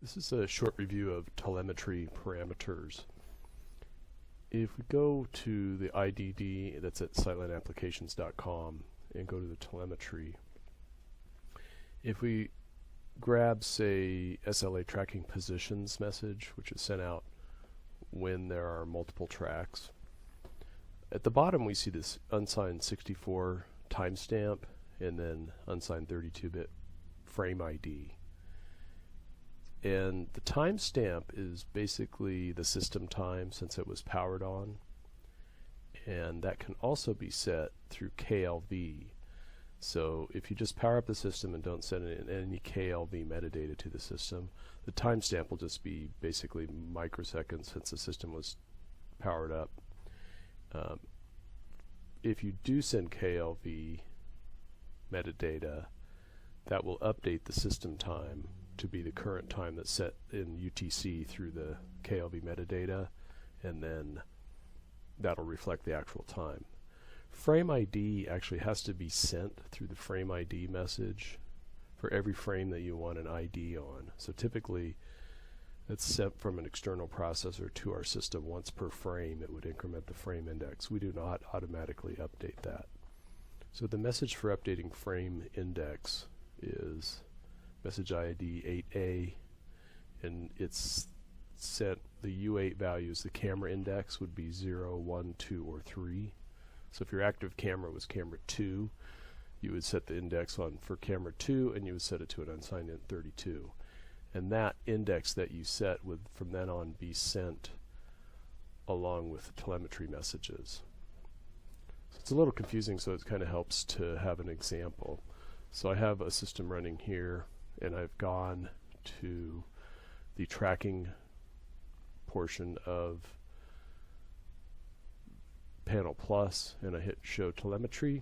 This is a short review of telemetry parameters. If we go to the IDD that's at sightlineapplications.com and go to the telemetry, if we grab, say, SLA tracking positions message, which is sent out when there are multiple tracks, at the bottom we see this unsigned 64 timestamp and then unsigned 32-bit frame ID. And the timestamp is basically the system time since it was powered on, and that can also be set through KLV. So if you just power up the system and don't send in any KLV metadata to the system, the timestamp will just be basically microseconds since the system was powered up. If you do send KLV metadata, that will update the system time to be the current time that's set in UTC through the KLV metadata, and then that'll reflect the actual time. Frame ID actually has to be sent through the frame ID message for every frame that you want an ID on. So typically it's sent from an external processor to our system once per frame. It would increment the frame index. We do not automatically update that. So the message for updating frame index is message ID 8A, and it's set the U8 values. The camera index would be 0, 1, 2, or 3. So if your active camera was camera 2, you would set the index on for camera 2, and you would set it to an unsigned int 32. And that index that you set would from then on be sent along with the telemetry messages. So it's a little confusing, so it kind of helps to have an example. So I have a system running here, and I've gone to the tracking portion of Panel Plus, and I hit Show Telemetry,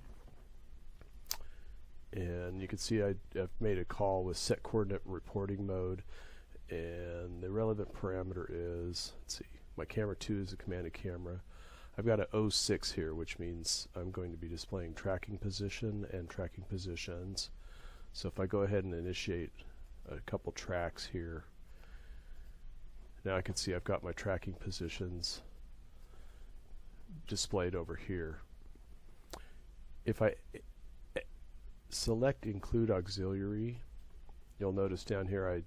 and you can see I've made a call with Set Coordinate Reporting Mode, and the relevant parameter is, let's see, my camera 2 is a commanded camera. I've got an 06 here, which means I'm going to be displaying tracking position and tracking positions. So if I go ahead and initiate a couple tracks here, now I can see I've got my tracking positions displayed over here. If I select Include Auxiliary, you'll notice down here I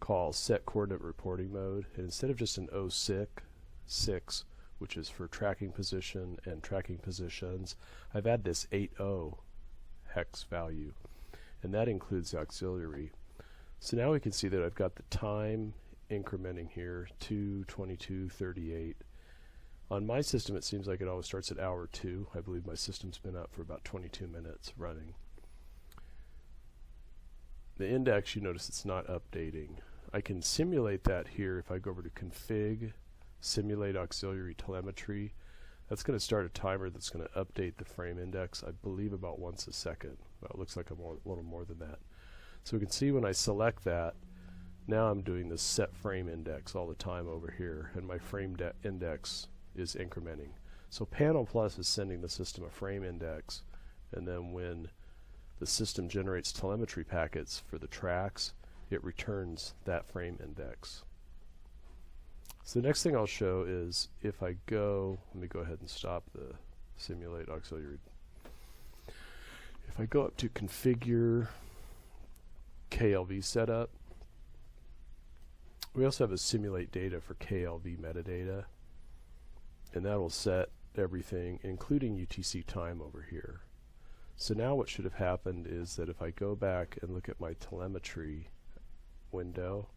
call Set Coordinate Reporting Mode, and instead of just an 06, which is for tracking position and tracking positions, I've added this 80 hex value, and that includes the auxiliary. So now we can see that I've got the time incrementing here, 2:22:38. On my system it seems like it always starts at hour 2. I believe my system's been up for about 22 minutes running. The index, you notice it's not updating. I can simulate that here if I go over to Config, Simulate Auxiliary Telemetry. That's going to start a timer that's going to update the frame index, I believe, about once a second. Well, it looks like a little more than that. So we can see when I select that, now I'm doing this SetFrameIndex all the time over here, and my frame index is incrementing. So Panel Plus is sending the system a frame index, and then when the system generates telemetry packets for the tracks, it returns that frame index. So the next thing I'll show is if I go, let me go ahead and stop the Simulate Auxiliary. If I go up to Configure KLV Setup, we also have a Simulate Data for KLV metadata, and that will set everything, including UTC time over here. So now what should have happened is that if I go back and look at my telemetry window,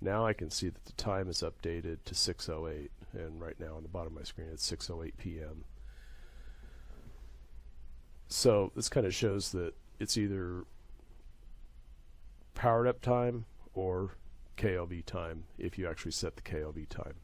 now I can see that the time is updated to 6:08, and right now on the bottom of my screen it's 6:08 p.m. So this kind of shows that it's either powered up time or KLV time if you actually set the KLV time.